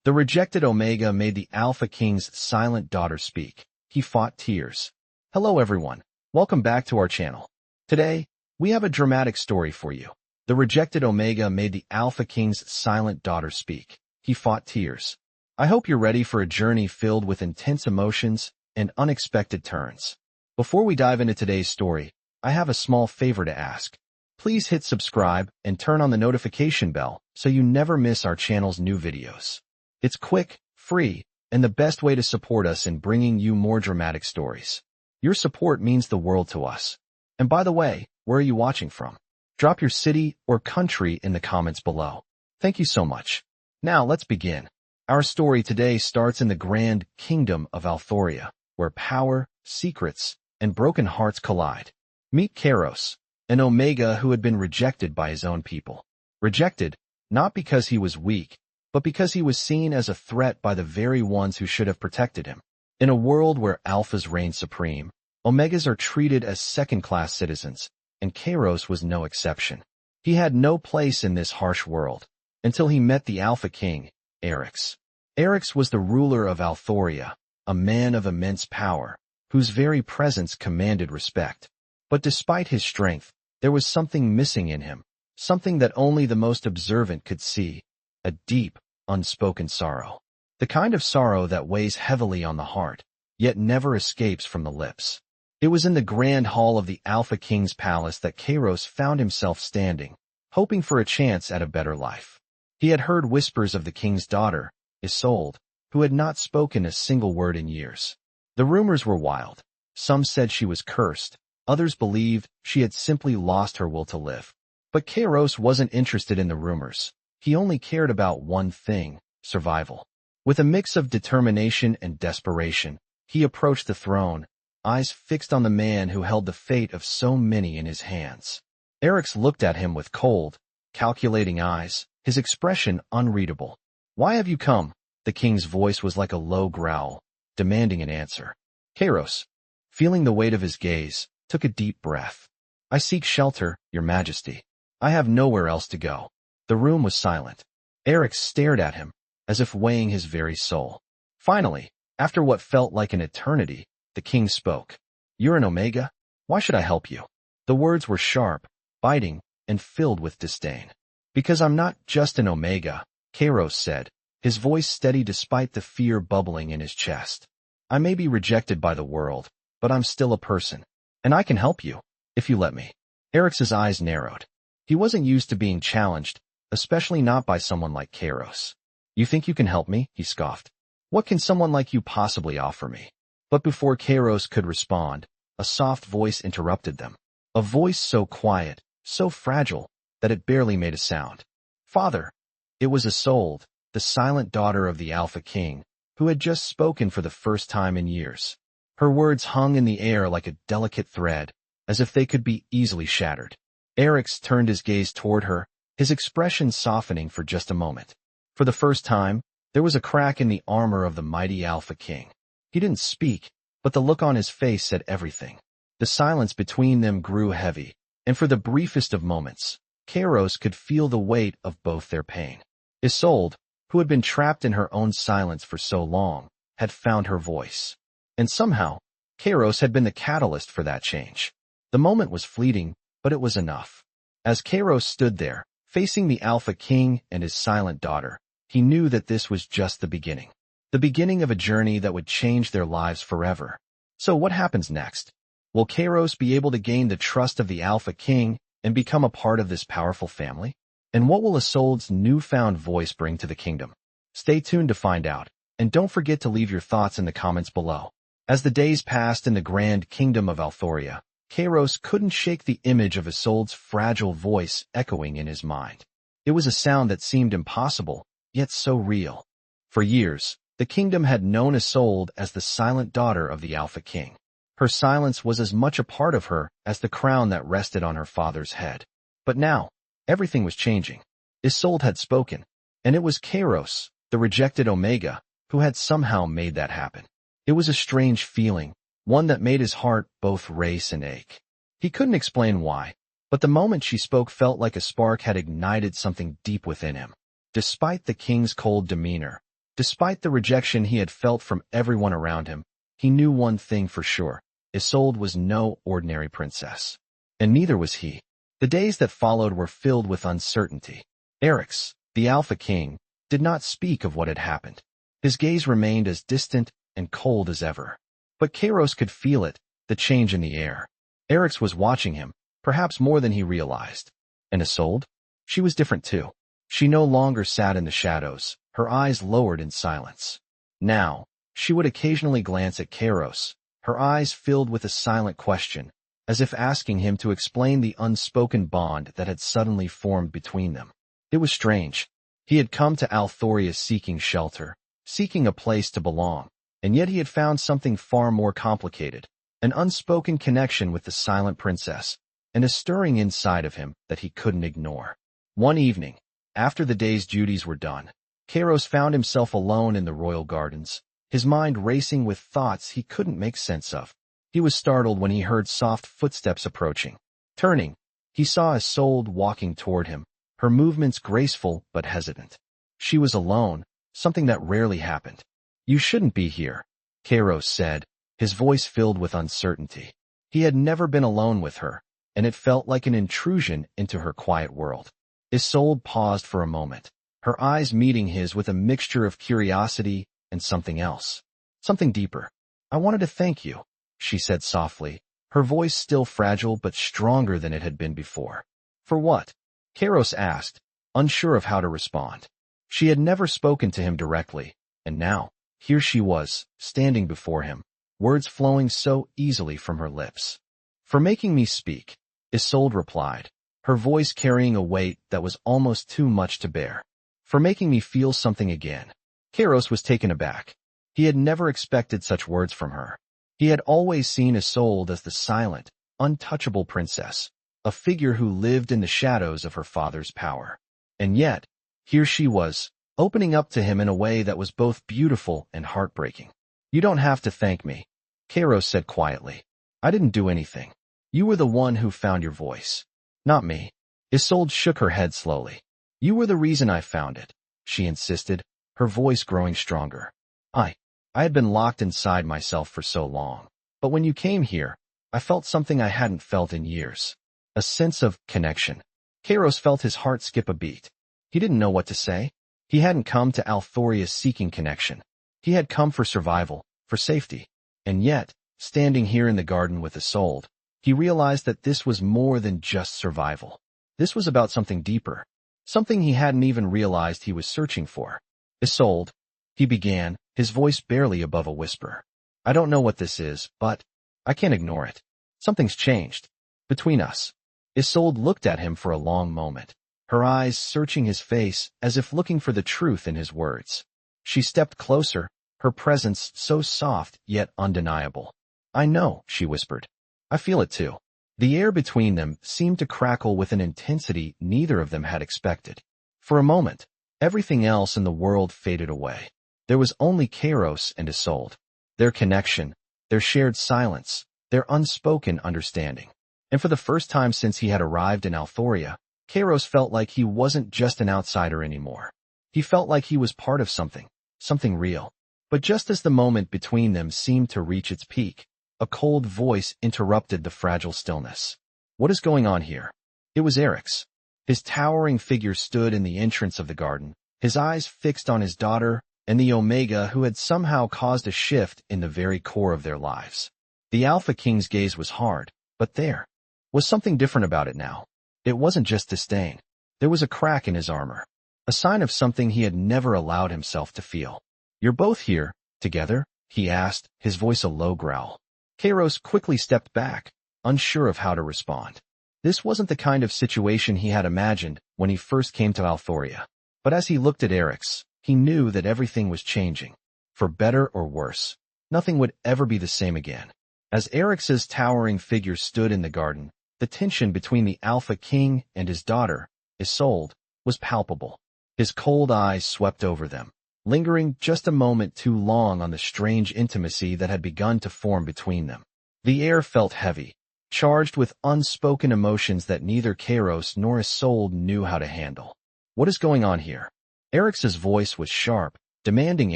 The rejected Omega made the Alpha King's silent daughter speak. He fought tears. Hello everyone. Welcome back to our channel. Today, we have a dramatic story for you. The rejected Omega made the Alpha King's silent daughter speak. He fought tears. I hope you're ready for a journey filled with intense emotions and unexpected turns. Before we dive into today's story, I have a small favor to ask. Please hit subscribe and turn on the notification bell so you never miss our channel's new videos. It's quick, free, and the best way to support us in bringing you more dramatic stories. Your support means the world to us. And by the way, where are you watching from? Drop your city or country in the comments below. Thank you so much. Now let's begin. Our story today starts in the grand kingdom of Althoria, where power, secrets, and broken hearts collide. Meet Kairos, an Omega who had been rejected by his own people. Rejected, not because he was weak, but because he was seen as a threat by the very ones who should have protected him. In a world where alphas reign supreme, Omegas are treated as second-class citizens, and Kairos was no exception. He had no place in this harsh world, until he met the Alpha King, Eryx. Eryx was the ruler of Althoria, a man of immense power, whose very presence commanded respect. But despite his strength, there was something missing in him, something that only the most observant could see, a deep, unspoken sorrow. The kind of sorrow that weighs heavily on the heart, yet never escapes from the lips. It was in the grand hall of the Alpha King's palace that Kairos found himself standing, hoping for a chance at a better life. He had heard whispers of the king's daughter, Isolde, who had not spoken a single word in years. The rumors were wild. Some said she was cursed, others believed she had simply lost her will to live. But Kairos wasn't interested in the rumors. He only cared about one thing, survival. With a mix of determination and desperation, he approached the throne, eyes fixed on the man who held the fate of so many in his hands. Eryx looked at him with cold, calculating eyes, his expression unreadable. "Why have you come?" The king's voice was like a low growl, demanding an answer. Kairos, feeling the weight of his gaze, took a deep breath. "I seek shelter, your majesty. I have nowhere else to go." The room was silent. Eryx stared at him, as if weighing his very soul. Finally, after what felt like an eternity, the king spoke. "You're an Omega? Why should I help you?" The words were sharp, biting, and filled with disdain. "Because I'm not just an Omega," Kairos said, his voice steady despite the fear bubbling in his chest. "I may be rejected by the world, but I'm still a person, and I can help you, if you let me." Eryx's eyes narrowed. He wasn't used to being challenged, especially not by someone like Kairos. "You think you can help me?" he scoffed. "What can someone like you possibly offer me?" But before Kairos could respond, a soft voice interrupted them. A voice so quiet, so fragile, that it barely made a sound. "Father!" It was Isolde, the silent daughter of the Alpha King, who had just spoken for the first time in years. Her words hung in the air like a delicate thread, as if they could be easily shattered. Eryx turned his gaze toward her, his expression softening for just a moment. For the first time, there was a crack in the armor of the mighty Alpha King. He didn't speak, but the look on his face said everything. The silence between them grew heavy, and for the briefest of moments, Kairos could feel the weight of both their pain. Isolde, who had been trapped in her own silence for so long, had found her voice. And somehow, Kairos had been the catalyst for that change. The moment was fleeting, but it was enough. As Kairos stood there, facing the Alpha King and his silent daughter, he knew that this was just the beginning. The beginning of a journey that would change their lives forever. So what happens next? Will Kairos be able to gain the trust of the Alpha King and become a part of this powerful family? And what will Isolde's newfound voice bring to the kingdom? Stay tuned to find out, and don't forget to leave your thoughts in the comments below. As the days passed in the grand kingdom of Althoria, Kairos couldn't shake the image of Isolde's fragile voice echoing in his mind. It was a sound that seemed impossible, yet so real. For years, the kingdom had known Isolde as the silent daughter of the Alpha King. Her silence was as much a part of her as the crown that rested on her father's head. But now, everything was changing. Isolde had spoken, and it was Kairos, the rejected Omega, who had somehow made that happen. It was a strange feeling, one that made his heart both race and ache. He couldn't explain why, but the moment she spoke felt like a spark had ignited something deep within him. Despite the king's cold demeanor, Despite the rejection he had felt from everyone around him, he knew one thing for sure. Isolde was no ordinary princess. And neither was he. The days that followed were filled with uncertainty. Eryx, the Alpha King, did not speak of what had happened. His gaze remained as distant and cold as ever. But Kairos could feel it, the change in the air. Eryx was watching him, perhaps more than he realized. And Isolde? She was different too. She no longer sat in the shadows, her eyes lowered in silence. Now, she would occasionally glance at Kairos, her eyes filled with a silent question, as if asking him to explain the unspoken bond that had suddenly formed between them. It was strange. He had come to Althoria seeking shelter, seeking a place to belong, and yet he had found something far more complicated, an unspoken connection with the silent princess, and a stirring inside of him that he couldn't ignore. One evening, after the day's duties were done, Kairos found himself alone in the royal gardens, his mind racing with thoughts he couldn't make sense of. He was startled when he heard soft footsteps approaching. Turning, he saw Isolde walking toward him, her movements graceful but hesitant. She was alone, something that rarely happened. "You shouldn't be here," Kairos said, his voice filled with uncertainty. He had never been alone with her, and it felt like an intrusion into her quiet world. Isolde paused for a moment, her eyes meeting his with a mixture of curiosity and something else. Something deeper. "I wanted to thank you," she said softly, her voice still fragile but stronger than it had been before. "For what?" Kairos asked, unsure of how to respond. She had never spoken to him directly, and now, here she was, standing before him, words flowing so easily from her lips. "For making me speak," Isolde replied, her voice carrying a weight that was almost too much to bear. "For making me feel something again." Kairos was taken aback. He had never expected such words from her. He had always seen Isolde as the silent, untouchable princess, a figure who lived in the shadows of her father's power. And yet, here she was, opening up to him in a way that was both beautiful and heartbreaking. "You don't have to thank me," Kairos said quietly. "I didn't do anything. You were the one who found your voice. Not me." Isolde shook her head slowly. "You were the reason I found it," she insisted, her voice growing stronger. I had been locked inside myself for so long. But when you came here, I felt something I hadn't felt in years. A sense of connection." Kairos felt his heart skip a beat. He didn't know what to say. He hadn't come to Althoria seeking connection. He had come for survival, for safety. And yet, standing here in the garden with Isolde, he realized that this was more than just survival. This was about something deeper, something he hadn't even realized he was searching for. "Isolde," he began, his voice barely above a whisper. "I don't know what this is, but I can't ignore it. Something's changed. Between us." Isolde looked at him for a long moment, her eyes searching his face as if looking for the truth in his words. She stepped closer, her presence so soft yet undeniable. "I know," she whispered. "I feel it too." The air between them seemed to crackle with an intensity neither of them had expected. For a moment, everything else in the world faded away. There was only Kairos and Isolde, their connection, their shared silence, their unspoken understanding. And for the first time since he had arrived in Althoria, Kairos felt like he wasn't just an outsider anymore. He felt like he was part of something real. But just as the moment between them seemed to reach its peak, a cold voice interrupted the fragile stillness. "What is going on here?" It was Eryx. His towering figure stood in the entrance of the garden, his eyes fixed on his daughter and the Omega who had somehow caused a shift in the very core of their lives. The Alpha King's gaze was hard, but there was something different about it now. It wasn't just disdain. There was a crack in his armor, a sign of something he had never allowed himself to feel. "You're both here, together?" he asked, his voice a low growl. Kairos quickly stepped back, unsure of how to respond. This wasn't the kind of situation he had imagined when he first came to Althoria. But as he looked at Eryx, he knew that everything was changing. For better or worse, nothing would ever be the same again. As Eryx's towering figure stood in the garden, the tension between the Alpha King and his daughter, Isolde, was palpable. His cold eyes swept over them, lingering just a moment too long on the strange intimacy that had begun to form between them. The air felt heavy, charged with unspoken emotions that neither Kairos nor Isolde knew how to handle. "What is going on here?" Eryx's voice was sharp, demanding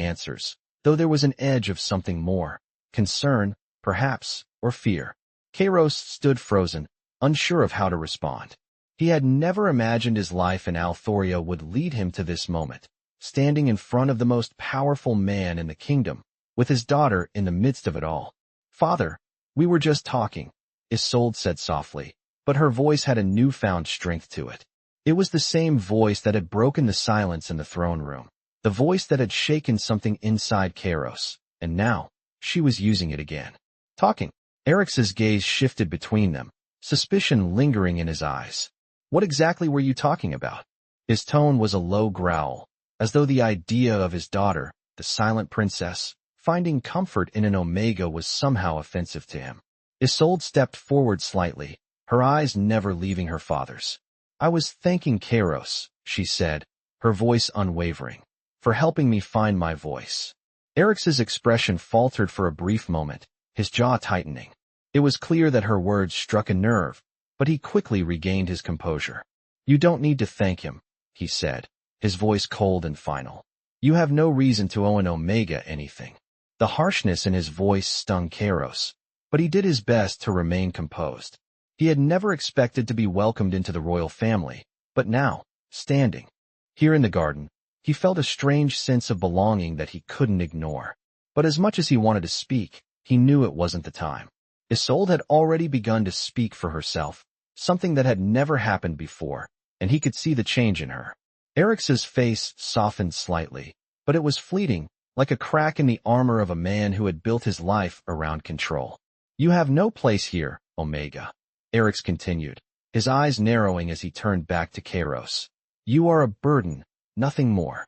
answers, though there was an edge of something more. Concern, perhaps, or fear. Kairos stood frozen, unsure of how to respond. He had never imagined his life in Althoria would lead him to this moment, standing in front of the most powerful man in the kingdom, with his daughter in the midst of it all. "Father, we were just talking," Isolde said softly, but her voice had a newfound strength to it. It was the same voice that had broken the silence in the throne room, the voice that had shaken something inside Kairos, and now, she was using it again. "Talking." Eric's gaze shifted between them, suspicion lingering in his eyes. "What exactly were you talking about?" His tone was a low growl, as though the idea of his daughter, the silent princess, finding comfort in an Omega was somehow offensive to him. Isolde stepped forward slightly, her eyes never leaving her father's. "I was thanking Kairos," she said, her voice unwavering, "for helping me find my voice." Eric's expression faltered for a brief moment, his jaw tightening. It was clear that her words struck a nerve, but he quickly regained his composure. "You don't need to thank him," he said, his voice cold and final. "You have no reason to owe an Omega anything." The harshness in his voice stung Kairos, but he did his best to remain composed. He had never expected to be welcomed into the royal family, but now, standing here in the garden, he felt a strange sense of belonging that he couldn't ignore. But as much as he wanted to speak, he knew it wasn't the time. Isolde had already begun to speak for herself, something that had never happened before, and he could see the change in her. Eric's face softened slightly, but it was fleeting, like a crack in the armor of a man who had built his life around control. "You have no place here, Omega," Eric's continued, his eyes narrowing as he turned back to Kairos. "You are a burden, nothing more."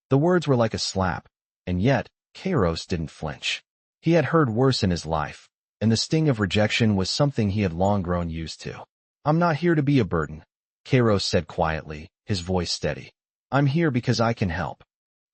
The words were like a slap, and yet, Kairos didn't flinch. He had heard worse in his life, and the sting of rejection was something he had long grown used to. "I'm not here to be a burden," Kairos said quietly, his voice steady. "I'm here because I can help."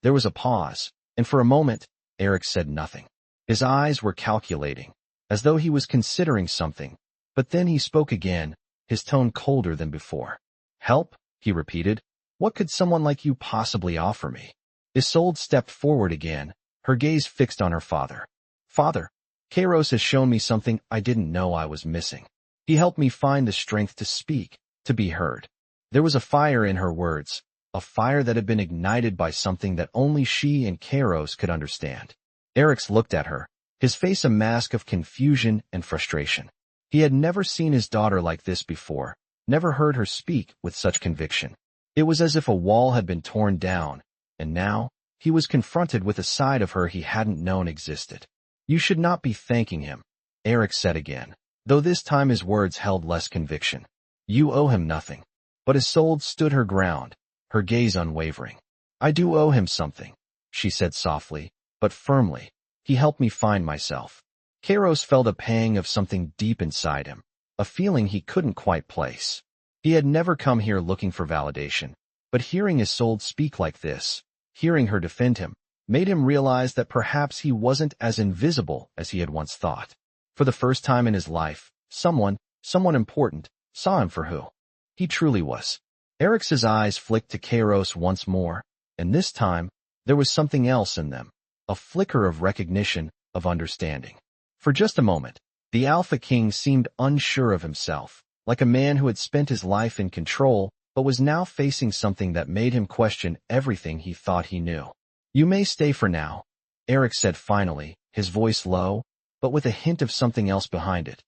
There was a pause, and for a moment, Eric said nothing. His eyes were calculating, as though he was considering something, but then he spoke again, his tone colder than before. "Help?" he repeated. "What could someone like you possibly offer me?" Isolde stepped forward again, her gaze fixed on her father. "Father, Kairos has shown me something I didn't know I was missing. He helped me find the strength to speak, to be heard." There was a fire in her words, a fire that had been ignited by something that only she and Kairos could understand. Eric looked at her, his face a mask of confusion and frustration. He had never seen his daughter like this before, never heard her speak with such conviction. It was as if a wall had been torn down, and now, he was confronted with a side of her he hadn't known existed. "You should not be thanking him," Eric said again, though this time his words held less conviction. "You owe him nothing." But Isolde stood her ground, her gaze unwavering. "I do owe him something," she said softly, but firmly. "He helped me find myself." Kairos felt a pang of something deep inside him, a feeling he couldn't quite place. He had never come here looking for validation, but hearing Isolde speak like this, hearing her defend him, made him realize that perhaps he wasn't as invisible as he had once thought. For the first time in his life, someone important, saw him for who he truly was. Eric's eyes flicked to Kairos once more, and this time, there was something else in them, a flicker of recognition, of understanding. For just a moment, the Alpha King seemed unsure of himself, like a man who had spent his life in control, but was now facing something that made him question everything he thought he knew. "You may stay for now," Eric said finally, his voice low, but with a hint of something else behind it.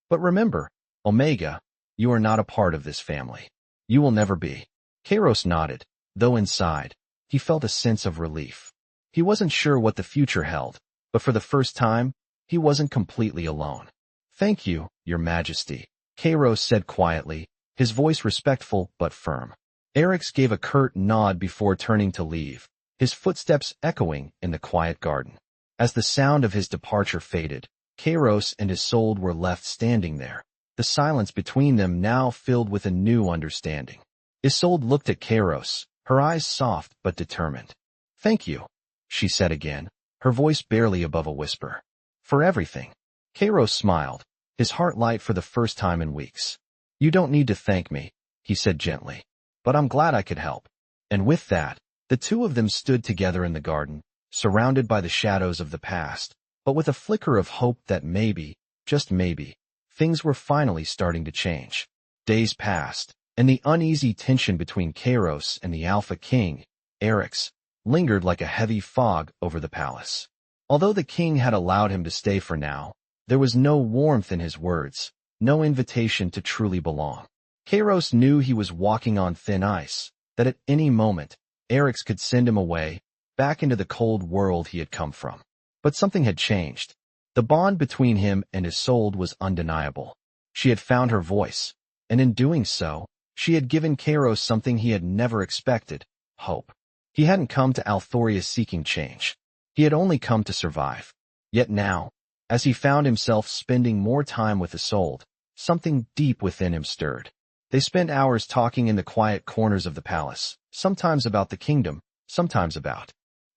"But remember, Omega, you are not a part of this family. You will never be." Kairos nodded, though inside, he felt a sense of relief. He wasn't sure what the future held, but for the first time, he wasn't completely alone. "Thank you, Your Majesty," Kairos said quietly, his voice respectful but firm. Eric gave a curt nod before turning to leave, his footsteps echoing in the quiet garden. As the sound of his departure faded, Kairos and Isolde were left standing there, the silence between them now filled with a new understanding. Isolde looked at Kairos, her eyes soft but determined. "Thank you," she said again, her voice barely above a whisper. "For everything." Kairos smiled, his heart light for the first time in weeks. "You don't need to thank me," he said gently, "but I'm glad I could help." And with that, the two of them stood together in the garden, surrounded by the shadows of the past, but with a flicker of hope that maybe, just maybe, things were finally starting to change. Days passed, and the uneasy tension between Kairos and the Alpha King, Eryx, lingered like a heavy fog over the palace. Although the king had allowed him to stay for now, there was no warmth in his words, no invitation to truly belong. Kairos knew he was walking on thin ice, that at any moment, Eryx could send him away, back into the cold world he had come from. But something had changed. The bond between him and Isolde was undeniable. She had found her voice, and in doing so, she had given Kairos something he had never expected: hope. He hadn't come to Althoria seeking change. He had only come to survive. Yet now, as he found himself spending more time with Isolde, something deep within him stirred. They spent hours talking in the quiet corners of the palace, sometimes about the kingdom, sometimes about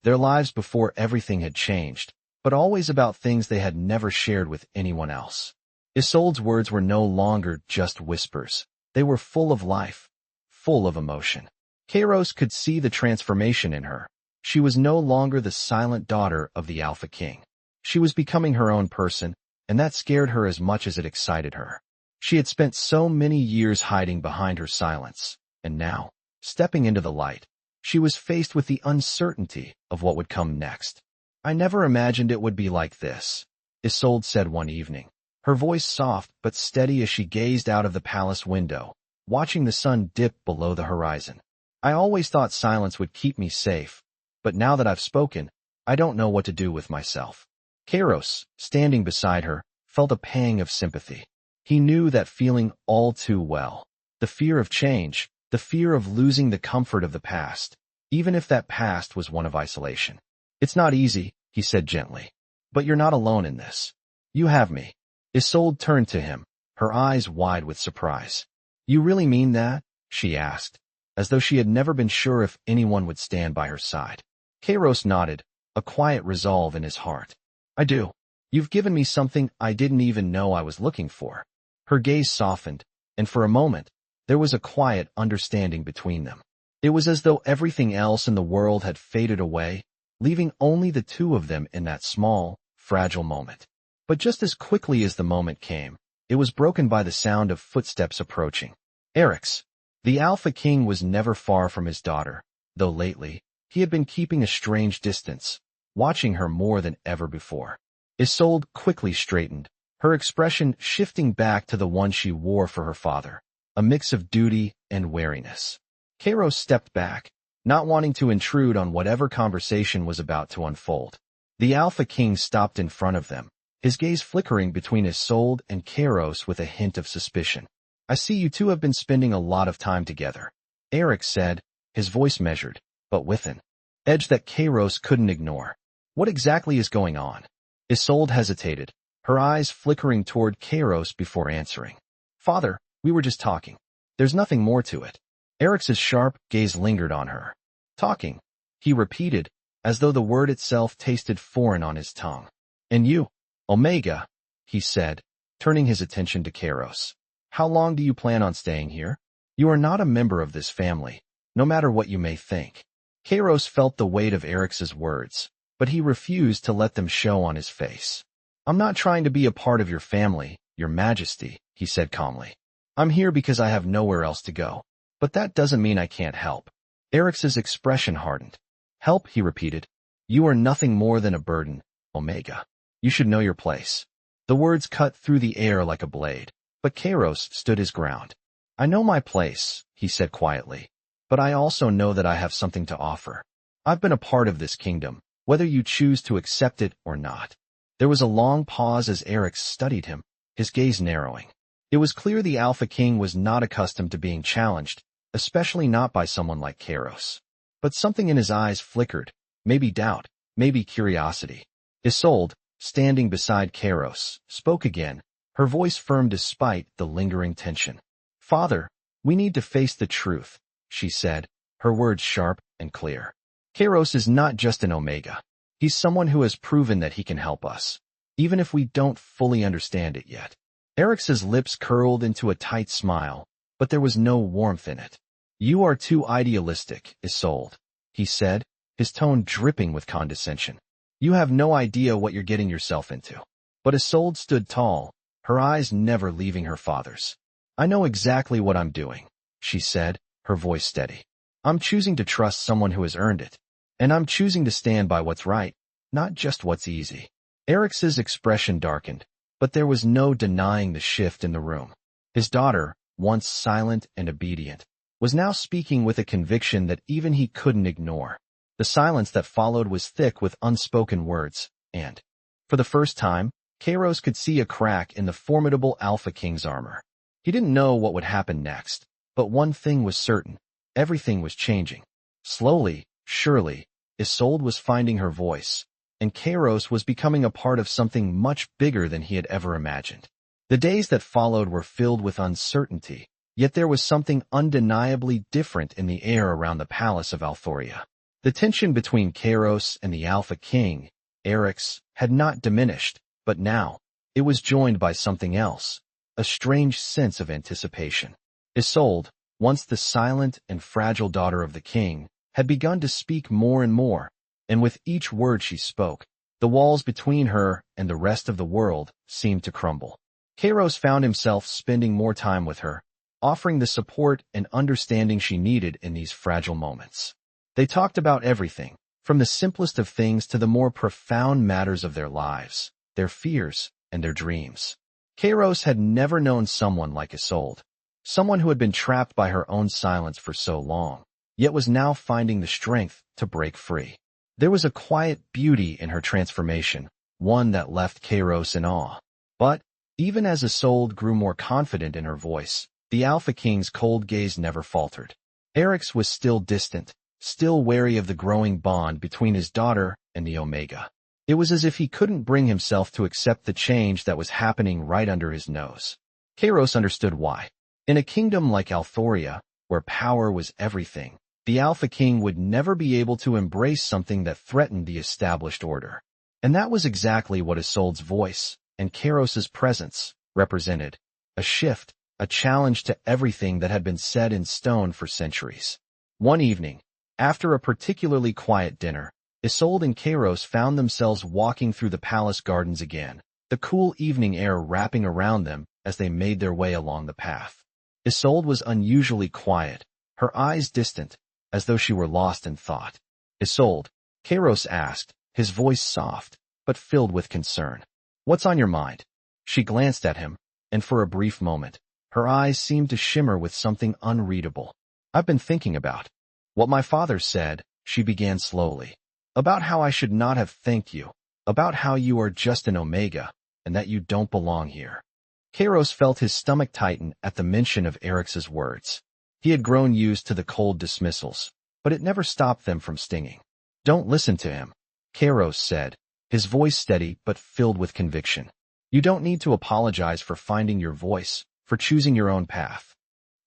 their lives before everything had changed, but always about things they had never shared with anyone else. Isolde's words were no longer just whispers. They were full of life, full of emotion. Kairos could see the transformation in her. She was no longer the silent daughter of the Alpha King. She was becoming her own person, and that scared her as much as it excited her. She had spent so many years hiding behind her silence, and now, stepping into the light, she was faced with the uncertainty of what would come next. "I never imagined it would be like this," Isolde said one evening, her voice soft but steady as she gazed out of the palace window, watching the sun dip below the horizon. "I always thought silence would keep me safe, but now that I've spoken, I don't know what to do with myself." Kairos, standing beside her, felt a pang of sympathy. He knew that feeling all too well. The fear of change, the fear of losing the comfort of the past, even if that past was one of isolation. "It's not easy," he said gently, "but you're not alone in this. You have me." Isolde turned to him, her eyes wide with surprise. "You really mean that?" she asked, as though she had never been sure if anyone would stand by her side. Kairos nodded, a quiet resolve in his heart. "I do. You've given me something I didn't even know I was looking for." Her gaze softened, and for a moment, there was a quiet understanding between them. It was as though everything else in the world had faded away, leaving only the two of them in that small, fragile moment. But just as quickly as the moment came, it was broken by the sound of footsteps approaching. Eryx. The Alpha King was never far from his daughter, though lately, he had been keeping a strange distance, watching her more than ever before. Isolde quickly straightened, her expression shifting back to the one she wore for her father, a mix of duty and wariness. Kairos stepped back, not wanting to intrude on whatever conversation was about to unfold. The Alpha King stopped in front of them, his gaze flickering between Isolde and Kairos with a hint of suspicion. "I see you two have been spending a lot of time together," Eryx said, his voice measured, but with an edge that Kairos couldn't ignore. "What exactly is going on?" Isolde hesitated, her eyes flickering toward Kairos before answering. "Father, we were just talking. There's nothing more to it." Eryx's sharp gaze lingered on her. "Talking," he repeated, as though the word itself tasted foreign on his tongue. "And you, Omega," he said, turning his attention to Kairos. "How long do you plan on staying here? You are not a member of this family, no matter what you may think." Kairos felt the weight of Eryx's words, but he refused to let them show on his face. "I'm not trying to be a part of your family, Your Majesty," he said calmly. "I'm here because I have nowhere else to go. But that doesn't mean I can't help." Eryx's expression hardened. "Help," he repeated. "You are nothing more than a burden, Omega. You should know your place." The words cut through the air like a blade, but Kairos stood his ground. "I know my place," he said quietly, "but I also know that I have something to offer. I've been a part of this kingdom, whether you choose to accept it or not." There was a long pause as Eryx studied him, his gaze narrowing. It was clear the Alpha King was not accustomed to being challenged, especially not by someone like Kairos. But something in his eyes flickered, maybe doubt, maybe curiosity. Isolde, standing beside Kairos, spoke again, her voice firm despite the lingering tension. "Father, we need to face the truth," she said, her words sharp and clear. "Kairos is not just an Omega. He's someone who has proven that he can help us, even if we don't fully understand it yet." Eryx's lips curled into a tight smile, but there was no warmth in it. "You are too idealistic, Isolde," he said, his tone dripping with condescension. You have no idea what you're getting yourself into. But Isolde stood tall, her eyes never leaving her father's. I know exactly what I'm doing, she said, her voice steady. I'm choosing to trust someone who has earned it. And I'm choosing to stand by what's right, not just what's easy. Eric's expression darkened, but there was no denying the shift in the room. His daughter, once silent and obedient, was now speaking with a conviction that even he couldn't ignore. The silence that followed was thick with unspoken words, and, for the first time, Kairos could see a crack in the formidable Alpha King's armor. He didn't know what would happen next, but one thing was certain. Everything was changing. Slowly, surely, Isolde was finding her voice, and Kairos was becoming a part of something much bigger than he had ever imagined. The days that followed were filled with uncertainty, yet there was something undeniably different in the air around the palace of Althoria. The tension between Kairos and the Alpha King, Eric's, had not diminished, but now, it was joined by something else, a strange sense of anticipation. Isolde, once the silent and fragile daughter of the king, had begun to speak more and more, and with each word she spoke, the walls between her and the rest of the world seemed to crumble. Kairos found himself spending more time with her, offering the support and understanding she needed in these fragile moments. They talked about everything, from the simplest of things to the more profound matters of their lives, their fears, and their dreams. Kairos had never known someone like Isolde, someone who had been trapped by her own silence for so long, yet was now finding the strength to break free. There was a quiet beauty in her transformation, one that left Kairos in awe. But, even as Isolde grew more confident in her voice, the Alpha King's cold gaze never faltered. Eric's was still distant, still wary of the growing bond between his daughter and the Omega. It was as if he couldn't bring himself to accept the change that was happening right under his nose. Kairos understood why. In a kingdom like Althoria, where power was everything, the Alpha King would never be able to embrace something that threatened the established order. And that was exactly what Isolde's voice and Kairos's presence represented, a shift, a challenge to everything that had been set in stone for centuries. One evening, after a particularly quiet dinner, Isolde and Kairos found themselves walking through the palace gardens again, the cool evening air wrapping around them as they made their way along the path. Isolde was unusually quiet, her eyes distant, as though she were lost in thought. Isolde, Kairos asked, his voice soft, but filled with concern. What's on your mind? She glanced at him, and for a brief moment, her eyes seemed to shimmer with something unreadable. I've been thinking about what my father said, she began slowly. About how I should not have thanked you, about how you are just an Omega, and that you don't belong here. Kairos felt his stomach tighten at the mention of Eric's words. He had grown used to the cold dismissals, but it never stopped them from stinging. Don't listen to him, Kairos said, his voice steady but filled with conviction. You don't need to apologize for finding your voice, for choosing your own path.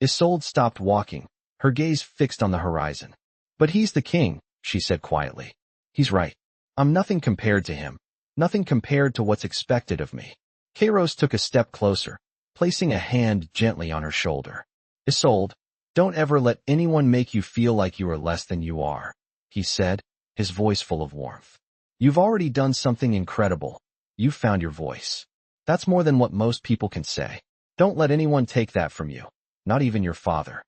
Isolde stopped walking, her gaze fixed on the horizon. But he's the king, she said quietly. He's right. I'm nothing compared to him, nothing compared to what's expected of me. Kairos took a step closer, placing a hand gently on her shoulder. Isolde, don't ever let anyone make you feel like you are less than you are, he said, his voice full of warmth. You've already done something incredible. You've found your voice. That's more than what most people can say. Don't let anyone take that from you, not even your father.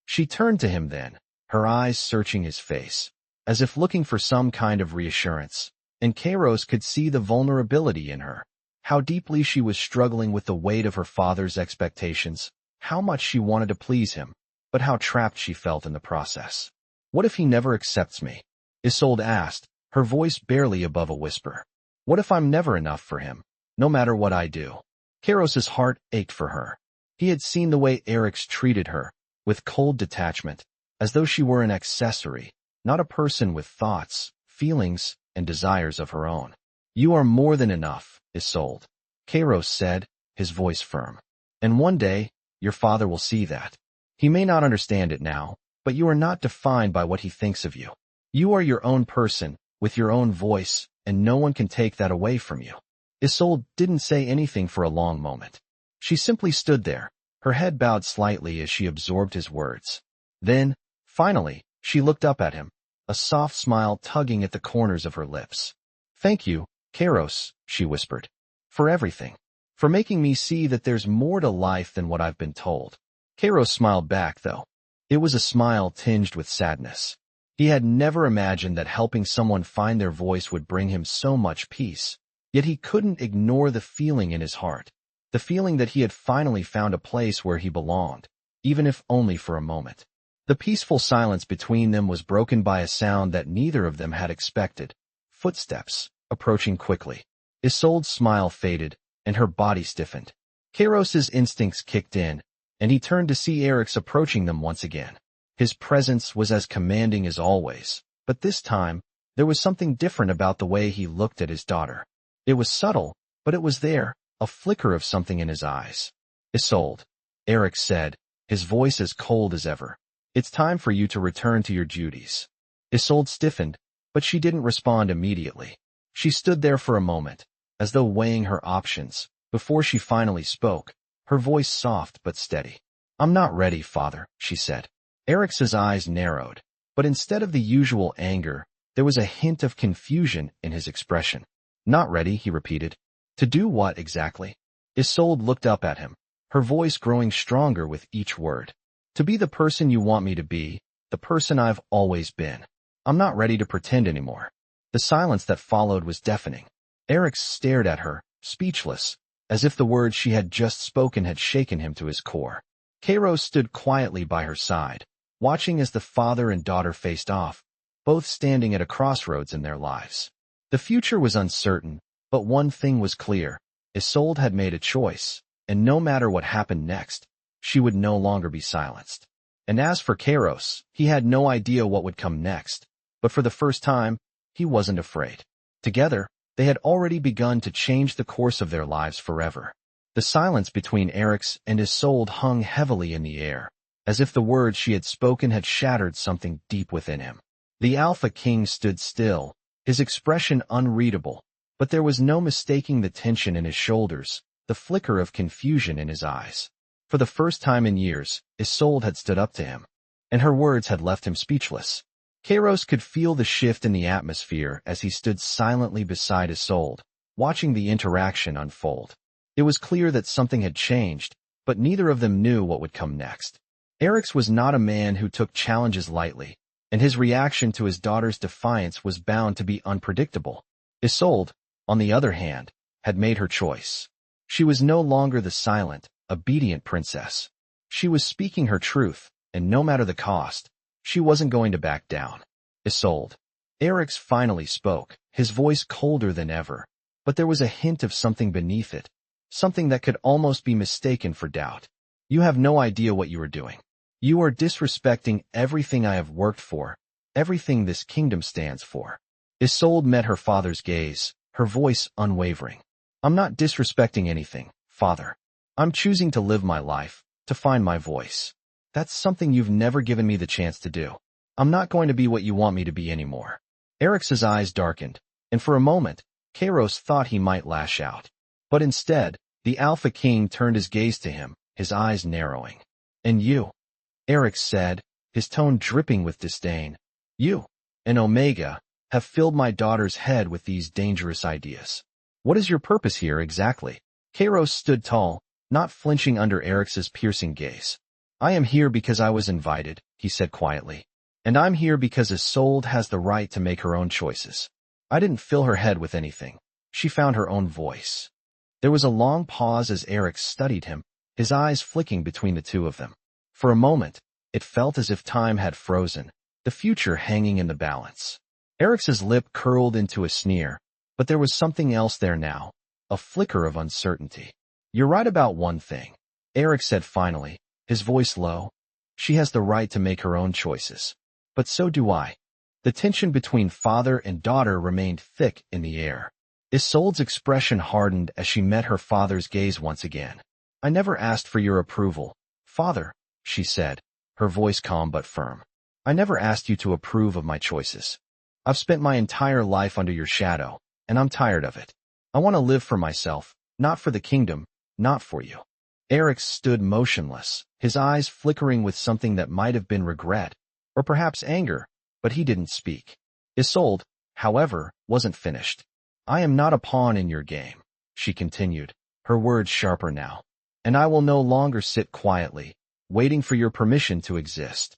She turned to him then, her eyes searching his face, as if looking for some kind of reassurance, and Kairos could see the vulnerability in her, how deeply she was struggling with the weight of her father's expectations, how much she wanted to please him, but how trapped she felt in the process. What if he never accepts me? Isolde asked, her voice barely above a whisper. What if I'm never enough for him, no matter what I do? Kairos's heart ached for her. He had seen the way Eric's treated her, with cold detachment, as though she were an accessory, not a person with thoughts, feelings, and desires of her own. You are more than enough, Isolde, Kairos said, his voice firm. And one day, your father will see that. He may not understand it now, but you are not defined by what he thinks of you. You are your own person, with your own voice, and no one can take that away from you. Isolde didn't say anything for a long moment. She simply stood there, her head bowed slightly as she absorbed his words. Then, finally, she looked up at him, a soft smile tugging at the corners of her lips. "Thank you, Kairos," she whispered. "For everything. For making me see that there's more to life than what I've been told." Kairos smiled back, though. It was a smile tinged with sadness. He had never imagined that helping someone find their voice would bring him so much peace. Yet he couldn't ignore the feeling in his heart. The feeling that he had finally found a place where he belonged, even if only for a moment. The peaceful silence between them was broken by a sound that neither of them had expected. Footsteps, approaching quickly. Isolde's smile faded, and her body stiffened. Kairos's instincts kicked in, and he turned to see Eric's approaching them once again. His presence was as commanding as always, but this time, there was something different about the way he looked at his daughter. It was subtle, but it was there, a flicker of something in his eyes. "Isolde," Eric said, his voice as cold as ever. "It's time for you to return to your duties." Isolde stiffened, but she didn't respond immediately. She stood there for a moment, as though weighing her options, before she finally spoke, her voice soft but steady. "I'm not ready, father," she said. Eric's eyes narrowed, but instead of the usual anger, there was a hint of confusion in his expression. "Not ready," he repeated. "To do what exactly?" Isolde looked up at him, her voice growing stronger with each word. "To be the person you want me to be, the person I've always been. I'm not ready to pretend anymore." The silence that followed was deafening. Eric stared at her, speechless, as if the words she had just spoken had shaken him to his core. Kairos stood quietly by her side, watching as the father and daughter faced off, both standing at a crossroads in their lives. The future was uncertain, but one thing was clear. Isolde had made a choice, and no matter what happened next, she would no longer be silenced. And as for Kairos, he had no idea what would come next, but for the first time, he wasn't afraid. Together, they had already begun to change the course of their lives forever. The silence between Eric's and Isolde hung heavily in the air, as if the words she had spoken had shattered something deep within him. The Alpha King stood still, his expression unreadable, but there was no mistaking the tension in his shoulders, the flicker of confusion in his eyes. For the first time in years, Isolde had stood up to him, and her words had left him speechless. Kairos could feel the shift in the atmosphere as he stood silently beside Isolde, watching the interaction unfold. It was clear that something had changed, but neither of them knew what would come next. Eric's was not a man who took challenges lightly, and his reaction to his daughter's defiance was bound to be unpredictable. Isolde, on the other hand, had made her choice. She was no longer the silent, obedient princess. She was speaking her truth, and no matter the cost, she wasn't going to back down. "Isolde." Eric's finally spoke, his voice colder than ever, but there was a hint of something beneath it, something that could almost be mistaken for doubt. "You have no idea what you are doing. You are disrespecting everything I have worked for, everything this kingdom stands for." Isolde met her father's gaze, her voice unwavering. "I'm not disrespecting anything, father. I'm choosing to live my life, to find my voice. That's something you've never given me the chance to do. I'm not going to be what you want me to be anymore." Eric's eyes darkened, and for a moment, Kairos thought he might lash out. But instead, the Alpha King turned his gaze to him, his eyes narrowing. "And you," Eric said, his tone dripping with disdain. "You, and Omega, have filled my daughter's head with these dangerous ideas. What is your purpose here exactly?" Kairos stood tall, not flinching under Eric's piercing gaze. "I am here because I was invited," he said quietly. "And I'm here because Isolde has the right to make her own choices. I didn't fill her head with anything. She found her own voice." There was a long pause as Eric studied him, his eyes flicking between the two of them. For a moment, it felt as if time had frozen, the future hanging in the balance. Eric's lip curled into a sneer, but there was something else there now, a flicker of uncertainty. "You're right about one thing," Eric said finally, his voice low. "She has the right to make her own choices. But so do I." The tension between father and daughter remained thick in the air. Isolde's expression hardened as she met her father's gaze once again. "I never asked for your approval, father," she said, her voice calm but firm. "I never asked you to approve of my choices. I've spent my entire life under your shadow, and I'm tired of it. I want to live for myself, not for the kingdom, not for you." Eric stood motionless, his eyes flickering with something that might have been regret, or perhaps anger, but he didn't speak. Isolde, however, wasn't finished. "I am not a pawn in your game," she continued, her words sharper now. "And I will no longer sit quietly, waiting for your permission to exist."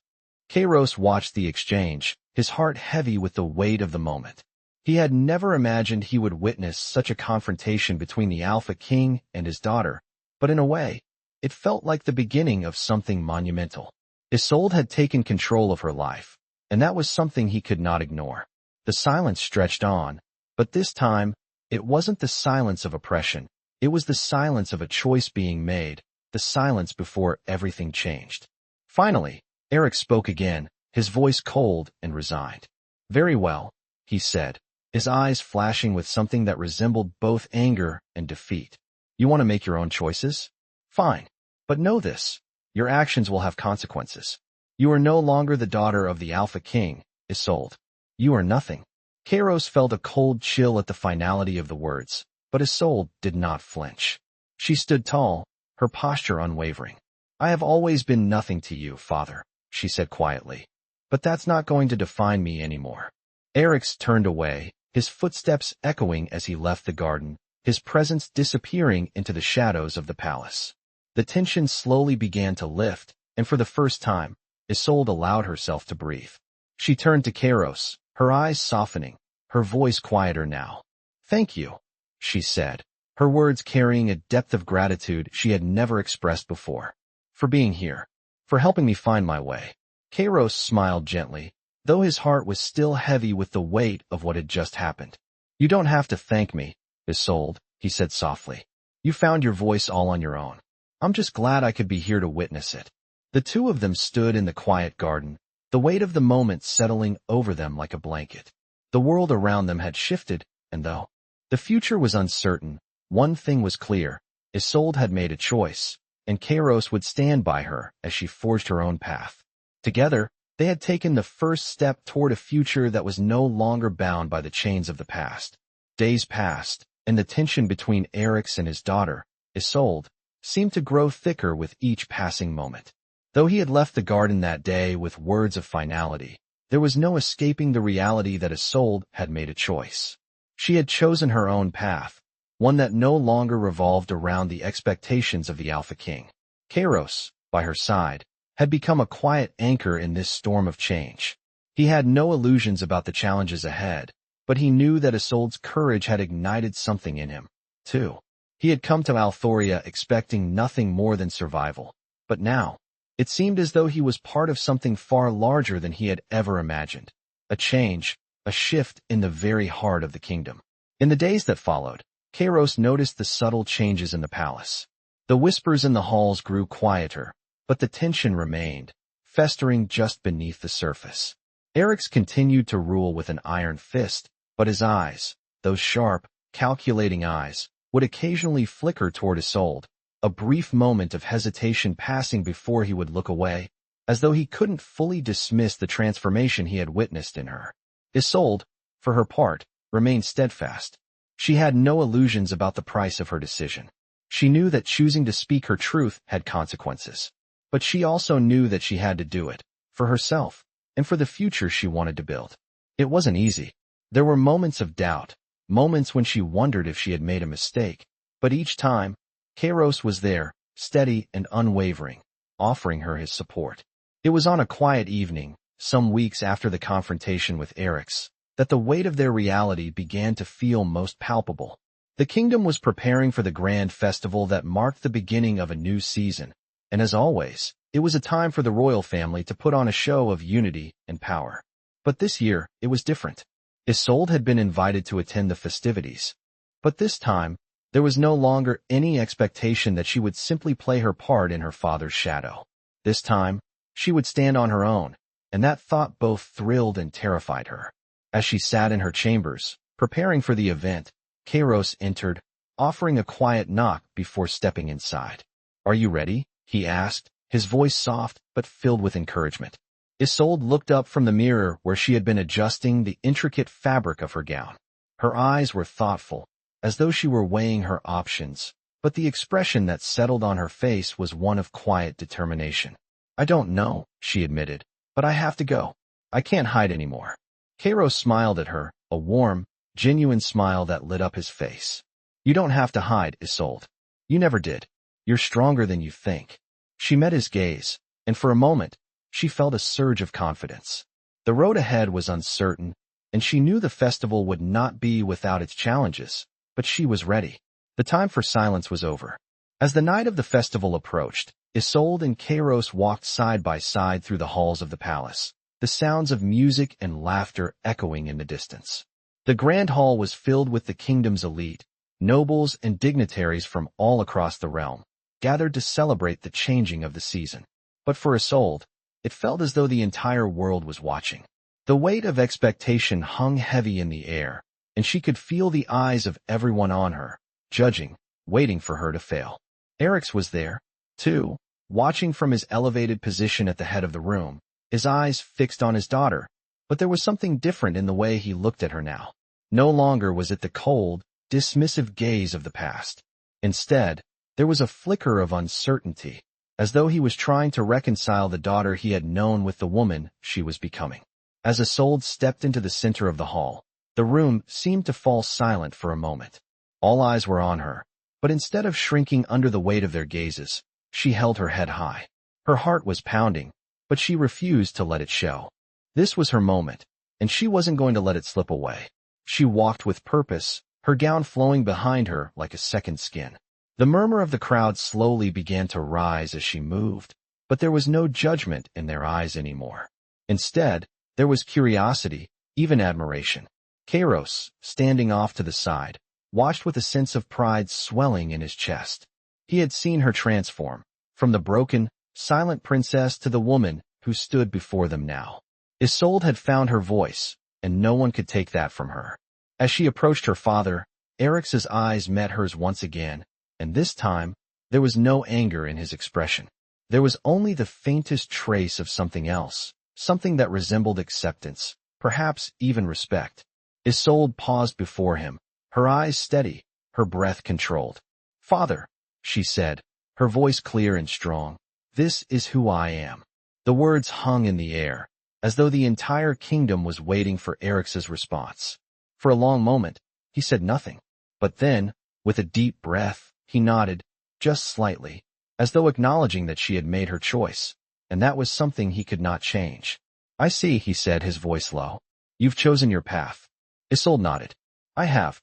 Kairos watched the exchange, his heart heavy with the weight of the moment. He had never imagined he would witness such a confrontation between the Alpha King and his daughter, but in a way, it felt like the beginning of something monumental. Isolde had taken control of her life, and that was something he could not ignore. The silence stretched on, but this time, it wasn't the silence of oppression. It was the silence of a choice being made, the silence before everything changed. Finally, Eric spoke again, his voice cold and resigned. "Very well," he said, his eyes flashing with something that resembled both anger and defeat. "You want to make your own choices? Fine. But know this, your actions will have consequences. You are no longer the daughter of the Alpha King, Isolde. You are nothing." Kairos felt a cold chill at the finality of the words, but Isolde did not flinch. She stood tall, her posture unwavering. "I have always been nothing to you, father," she said quietly. "But that's not going to define me anymore." Eric's turned away, his footsteps echoing as he left the garden, his presence disappearing into the shadows of the palace. The tension slowly began to lift, and for the first time, Isolde allowed herself to breathe. She turned to Kairos, her eyes softening, her voice quieter now. "Thank you," she said, her words carrying a depth of gratitude she had never expressed before. "For being here, for helping me find my way." Kairos smiled gently, though his heart was still heavy with the weight of what had just happened. "You don't have to thank me, Isolde," he said softly. "You found your voice all on your own. I'm just glad I could be here to witness it." The two of them stood in the quiet garden, the weight of the moment settling over them like a blanket. The world around them had shifted, and though the future was uncertain, one thing was clear: Isolde had made a choice, and Kairos would stand by her as she forged her own path. Together, they had taken the first step toward a future that was no longer bound by the chains of the past. Days passed, and the tension between Eric's and his daughter, Isolde, seemed to grow thicker with each passing moment. Though he had left the garden that day with words of finality, there was no escaping the reality that Isolde had made a choice. She had chosen her own path, one that no longer revolved around the expectations of the Alpha King. Kairos, by her side, had become a quiet anchor in this storm of change. He had no illusions about the challenges ahead, but he knew that Isolde's courage had ignited something in him, too. He had come to Althoria expecting nothing more than survival, but now, it seemed as though he was part of something far larger than he had ever imagined. A change, a shift in the very heart of the kingdom. In the days that followed, Kairos noticed the subtle changes in the palace. The whispers in the halls grew quieter, but the tension remained, festering just beneath the surface. Eric's continued to rule with an iron fist, but his eyes, those sharp, calculating eyes, would occasionally flicker toward Isolde, a brief moment of hesitation passing before he would look away, as though he couldn't fully dismiss the transformation he had witnessed in her. Isolde, for her part, remained steadfast. She had no illusions about the price of her decision. She knew that choosing to speak her truth had consequences. But she also knew that she had to do it, for herself, and for the future she wanted to build. It wasn't easy. There were moments of doubt, moments when she wondered if she had made a mistake, but each time, Kairos was there, steady and unwavering, offering her his support. It was on a quiet evening, some weeks after the confrontation with Eric's, that the weight of their reality began to feel most palpable. The kingdom was preparing for the grand festival that marked the beginning of a new season, and as always, it was a time for the royal family to put on a show of unity and power. But this year, it was different. Isolde had been invited to attend the festivities. But this time, there was no longer any expectation that she would simply play her part in her father's shadow. This time, she would stand on her own, and that thought both thrilled and terrified her. As she sat in her chambers, preparing for the event, Kairos entered, offering a quiet knock before stepping inside. "Are you ready?" he asked, his voice soft but filled with encouragement. Isolde looked up from the mirror where she had been adjusting the intricate fabric of her gown. Her eyes were thoughtful, as though she were weighing her options, but the expression that settled on her face was one of quiet determination. "I don't know," she admitted, "but I have to go." I can't hide anymore. Kairos smiled at her, a warm, genuine smile that lit up his face. You don't have to hide, Isolde. You never did. You're stronger than you think. She met his gaze, and for a moment, she felt a surge of confidence. The road ahead was uncertain, and she knew the festival would not be without its challenges, but she was ready. The time for silence was over. As the night of the festival approached, Isolde and Kairos walked side by side through the halls of the palace, the sounds of music and laughter echoing in the distance. The grand hall was filled with the kingdom's elite, nobles and dignitaries from all across the realm, gathered to celebrate the changing of the season. But for Isolde, it felt as though the entire world was watching. The weight of expectation hung heavy in the air, and she could feel the eyes of everyone on her, judging, waiting for her to fail. Erix was there, too, watching from his elevated position at the head of the room, his eyes fixed on his daughter, but there was something different in the way he looked at her now. No longer was it the cold, dismissive gaze of the past. Instead, there was a flicker of uncertainty, as though he was trying to reconcile the daughter he had known with the woman she was becoming. As Isolde stepped into the center of the hall, the room seemed to fall silent for a moment. All eyes were on her, but instead of shrinking under the weight of their gazes, she held her head high. Her heart was pounding, but she refused to let it show. This was her moment, and she wasn't going to let it slip away. She walked with purpose, her gown flowing behind her like a second skin. The murmur of the crowd slowly began to rise as she moved, but there was no judgment in their eyes anymore. Instead, there was curiosity, even admiration. Kairos, standing off to the side, watched with a sense of pride swelling in his chest. He had seen her transform, from the broken, silent princess to the woman who stood before them now. Isolde had found her voice, and no one could take that from her. As she approached her father, Erix's eyes met hers once again, and this time, there was no anger in his expression. There was only the faintest trace of something else, something that resembled acceptance, perhaps even respect. Isolde paused before him, her eyes steady, her breath controlled. "Father," she said, her voice clear and strong, "this is who I am." The words hung in the air, as though the entire kingdom was waiting for Erix's response. For a long moment, he said nothing, but then, with a deep breath, he nodded, just slightly, as though acknowledging that she had made her choice, and that was something he could not change. "I see," he said, his voice low. "You've chosen your path." Isolde nodded. "I have."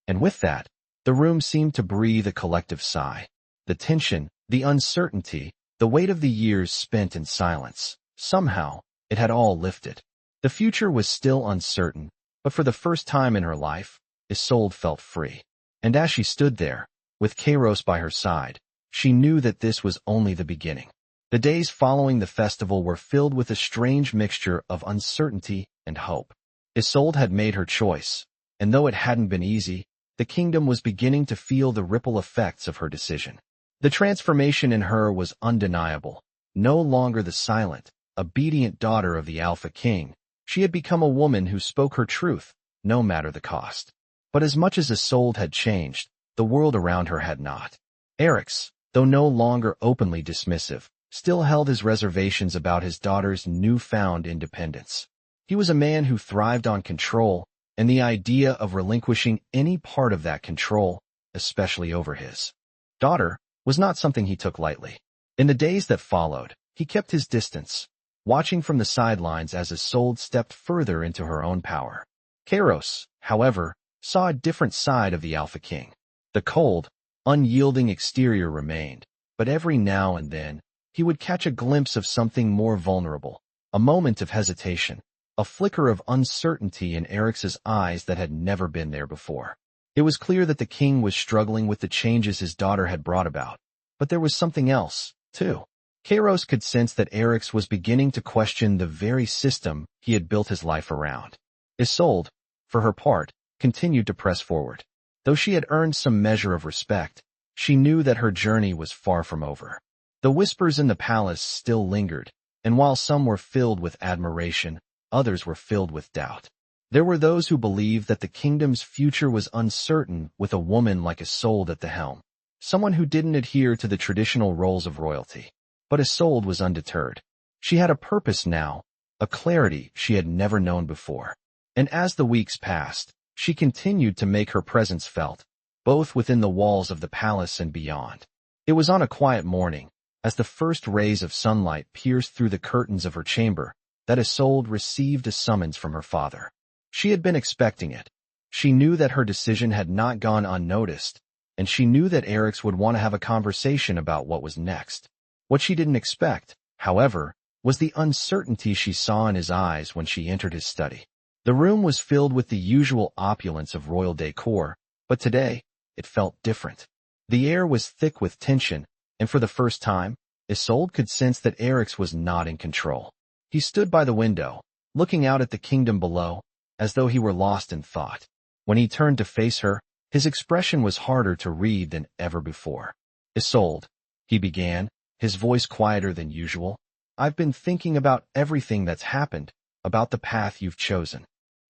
And with that, the room seemed to breathe a collective sigh. The tension, the uncertainty, the weight of the years spent in silence, somehow, it had all lifted. The future was still uncertain, but for the first time in her life, Isolde felt free. And as she stood there, with Kairos by her side, she knew that this was only the beginning. The days following the festival were filled with a strange mixture of uncertainty and hope. Isolde had made her choice, and though it hadn't been easy, the kingdom was beginning to feel the ripple effects of her decision. The transformation in her was undeniable. No longer the silent, obedient daughter of the Alpha King, she had become a woman who spoke her truth, no matter the cost. But as much as Isolde had changed, the world around her had not. Erix, though no longer openly dismissive, still held his reservations about his daughter's newfound independence. He was a man who thrived on control, and the idea of relinquishing any part of that control, especially over his daughter, was not something he took lightly. In the days that followed, he kept his distance, watching from the sidelines as Isolde stepped further into her own power. Kairos, however, saw a different side of the Alpha King. The cold, unyielding exterior remained, but every now and then, he would catch a glimpse of something more vulnerable, a moment of hesitation, a flicker of uncertainty in Erix's eyes that had never been there before. It was clear that the king was struggling with the changes his daughter had brought about, but there was something else, too. Kairos could sense that Erix was beginning to question the very system he had built his life around. Isolde, for her part, continued to press forward. Though she had earned some measure of respect, she knew that her journey was far from over. The whispers in the palace still lingered, and while some were filled with admiration, others were filled with doubt. There were those who believed that the kingdom's future was uncertain with a woman like Isolde at the helm, someone who didn't adhere to the traditional roles of royalty. But Isolde was undeterred. She had a purpose now, a clarity she had never known before. And as the weeks passed, she continued to make her presence felt, both within the walls of the palace and beyond. It was on a quiet morning, as the first rays of sunlight pierced through the curtains of her chamber, that Isolde received a summons from her father. She had been expecting it. She knew that her decision had not gone unnoticed, and she knew that Erix would want to have a conversation about what was next. What she didn't expect, however, was the uncertainty she saw in his eyes when she entered his study. The room was filled with the usual opulence of royal decor, but today, it felt different. The air was thick with tension, and for the first time, Isolde could sense that Erix was not in control. He stood by the window, looking out at the kingdom below, as though he were lost in thought. When he turned to face her, his expression was harder to read than ever before. "Isolde," he began, his voice quieter than usual, "I've been thinking about everything that's happened, about the path you've chosen."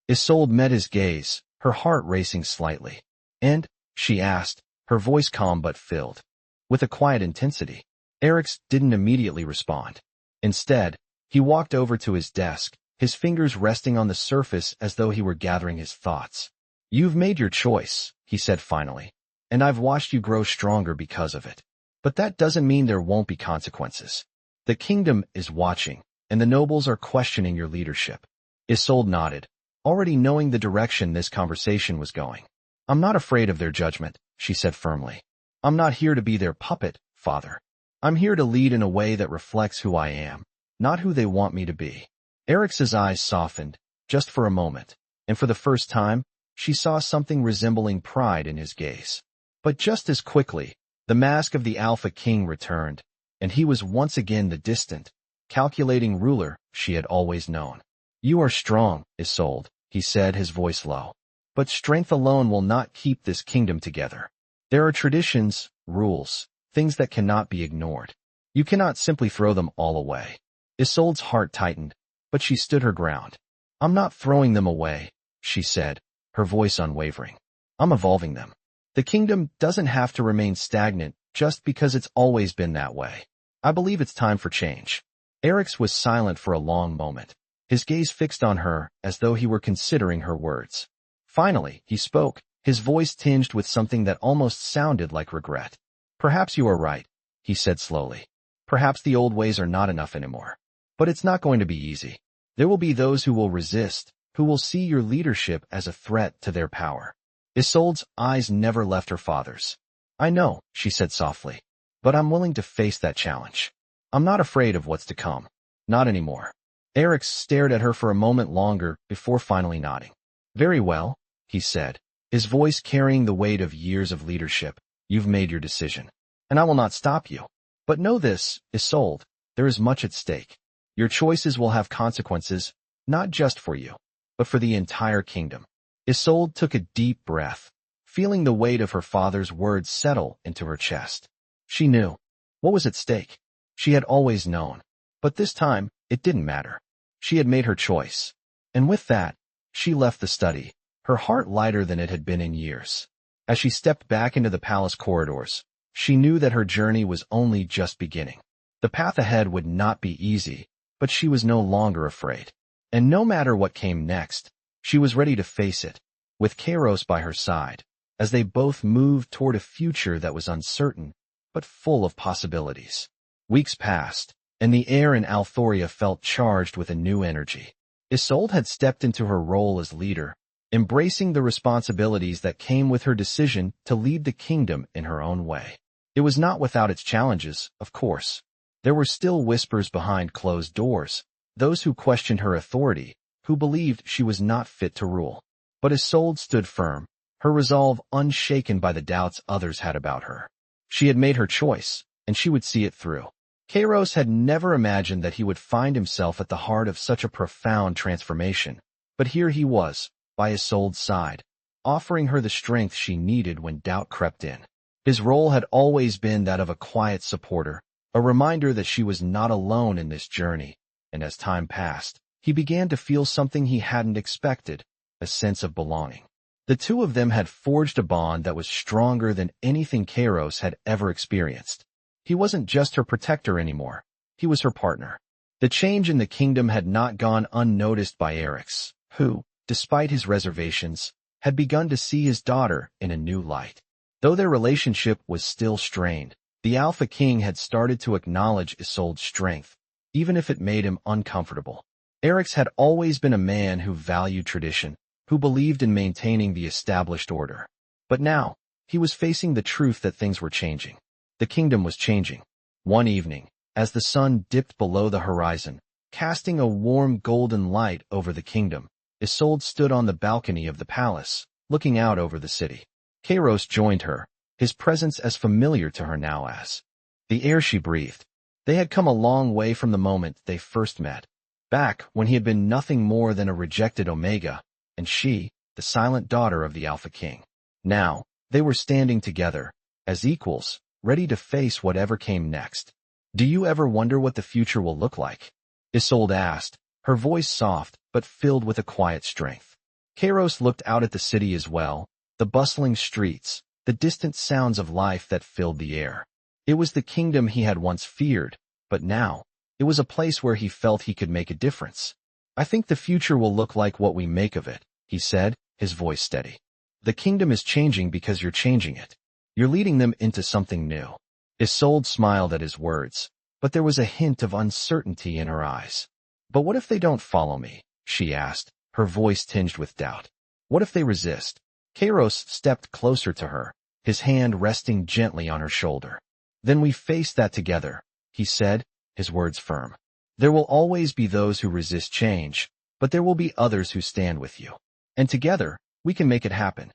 Isolde met his gaze, her heart racing slightly. "And?" she asked, her voice calm but filled with a quiet intensity. Erix didn't immediately respond. Instead, he walked over to his desk, his fingers resting on the surface as though he were gathering his thoughts. "You've made your choice," he said finally, "and I've watched you grow stronger because of it. But that doesn't mean there won't be consequences. The kingdom is watching, and the nobles are questioning your leadership." Isolde nodded, already knowing the direction this conversation was going. "I'm not afraid of their judgment," she said firmly. "I'm not here to be their puppet, father. I'm here to lead in a way that reflects who I am, not who they want me to be." Erix's eyes softened, just for a moment, and for the first time, she saw something resembling pride in his gaze. But just as quickly, the mask of the Alpha King returned, and he was once again the distant, calculating ruler she had always known. "You are strong, Isolde," he said, his voice low. "But strength alone will not keep this kingdom together. There are traditions, rules, things that cannot be ignored. You cannot simply throw them all away." Isolde's heart tightened, but she stood her ground. "I'm not throwing them away," she said, her voice unwavering. "I'm evolving them. The kingdom doesn't have to remain stagnant just because it's always been that way. I believe it's time for change." Erix was silent for a long moment, his gaze fixed on her as though he were considering her words. Finally, he spoke, his voice tinged with something that almost sounded like regret. "Perhaps you are right," he said slowly. "Perhaps the old ways are not enough anymore. But it's not going to be easy. There will be those who will resist, who will see your leadership as a threat to their power." Isolde's eyes never left her father's. "I know," she said softly, "but I'm willing to face that challenge. I'm not afraid of what's to come. Not anymore." Erix stared at her for a moment longer before finally nodding. "Very well," he said, his voice carrying the weight of years of leadership. "You've made your decision, and I will not stop you. But know this, Isolde, there is much at stake. Your choices will have consequences, not just for you, but for the entire kingdom." Isolde took a deep breath, feeling the weight of her father's words settle into her chest. She knew what was at stake. She had always known, but this time, it didn't matter. She had made her choice. And with that, she left the study, her heart lighter than it had been in years. As she stepped back into the palace corridors, she knew that her journey was only just beginning. The path ahead would not be easy, but she was no longer afraid. And no matter what came next, she was ready to face it, with Kairos by her side, as they both moved toward a future that was uncertain, but full of possibilities. Weeks passed, and the air in Althoria felt charged with a new energy. Isolde had stepped into her role as leader, embracing the responsibilities that came with her decision to lead the kingdom in her own way. It was not without its challenges, of course. There were still whispers behind closed doors, those who questioned her authority, who believed she was not fit to rule. But Isolde stood firm, her resolve unshaken by the doubts others had about her. She had made her choice, and she would see it through. Kairos had never imagined that he would find himself at the heart of such a profound transformation, but here he was, by Isolde's side, offering her the strength she needed when doubt crept in. His role had always been that of a quiet supporter, a reminder that she was not alone in this journey, and as time passed, he began to feel something he hadn't expected, a sense of belonging. The two of them had forged a bond that was stronger than anything Kairos had ever experienced. He wasn't just her protector anymore, he was her partner. The change in the kingdom had not gone unnoticed by Eryx, who, despite his reservations, had begun to see his daughter in a new light. Though their relationship was still strained, the Alpha King had started to acknowledge Isolde's strength, even if it made him uncomfortable. Eryx had always been a man who valued tradition, who believed in maintaining the established order. But now, he was facing the truth that things were changing. The kingdom was changing. One evening, as the sun dipped below the horizon, casting a warm golden light over the kingdom, Isolde stood on the balcony of the palace, looking out over the city. Kairos joined her, his presence as familiar to her now as the air she breathed. They had come a long way from the moment they first met, back when he had been nothing more than a rejected Omega, and she, the silent daughter of the Alpha King. Now, they were standing together, as equals, ready to face whatever came next. "Do you ever wonder what the future will look like?" Isolde asked, her voice soft but filled with a quiet strength. Kairos looked out at the city as well, the bustling streets, the distant sounds of life that filled the air. It was the kingdom he had once feared, but now, it was a place where he felt he could make a difference. "I think the future will look like what we make of it," he said, his voice steady. "The kingdom is changing because you're changing it. You're leading them into something new." Isolde smiled at his words, but there was a hint of uncertainty in her eyes. "But what if they don't follow me?" she asked, her voice tinged with doubt. "What if they resist?" Kairos stepped closer to her, his hand resting gently on her shoulder. "Then we face that together," he said, his words firm. "There will always be those who resist change, but there will be others who stand with you. And together, we can make it happen."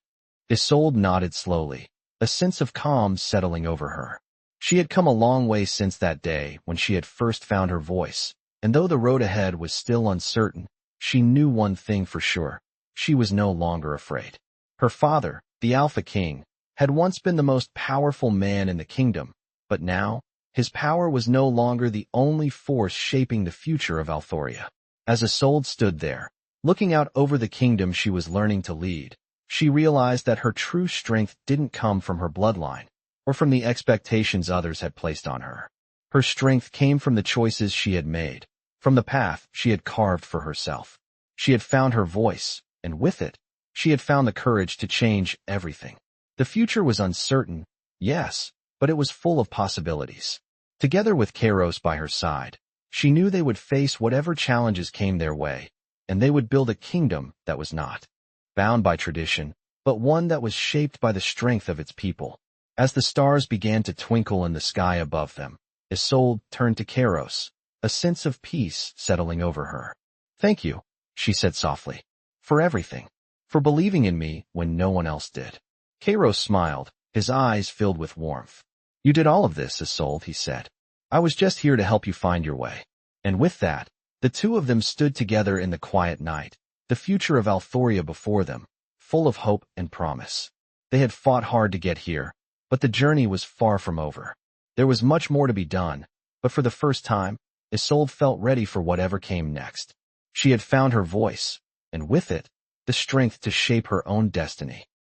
Isolde nodded slowly, a sense of calm settling over her. She had come a long way since that day when she had first found her voice, and though the road ahead was still uncertain, she knew one thing for sure: she was no longer afraid. Her father, the Alpha King, had once been the most powerful man in the kingdom, but now, his power was no longer the only force shaping the future of Althoria. As Isolde stood there, looking out over the kingdom she was learning to lead, she realized that her true strength didn't come from her bloodline, or from the expectations others had placed on her. Her strength came from the choices she had made, from the path she had carved for herself. She had found her voice, and with it, she had found the courage to change everything. The future was uncertain, yes, but it was full of possibilities. Together with Kairos by her side, she knew they would face whatever challenges came their way, and they would build a kingdom that was not bound by tradition, but one that was shaped by the strength of its people. As the stars began to twinkle in the sky above them, Isolde turned to Kairos, a sense of peace settling over her. "Thank you," she said softly, "for everything, for believing in me when no one else did." Kairos smiled, his eyes filled with warmth. "You did all of this, Isolde," he said. "I was just here to help you find your way." And with that, the two of them stood together in the quiet night, the future of Althoria before them, full of hope and promise. They had fought hard to get here, but the journey was far from over. There was much more to be done, but for the first time, Isolde felt ready for whatever came next. She had found her voice, and with it, the strength to shape her own destiny.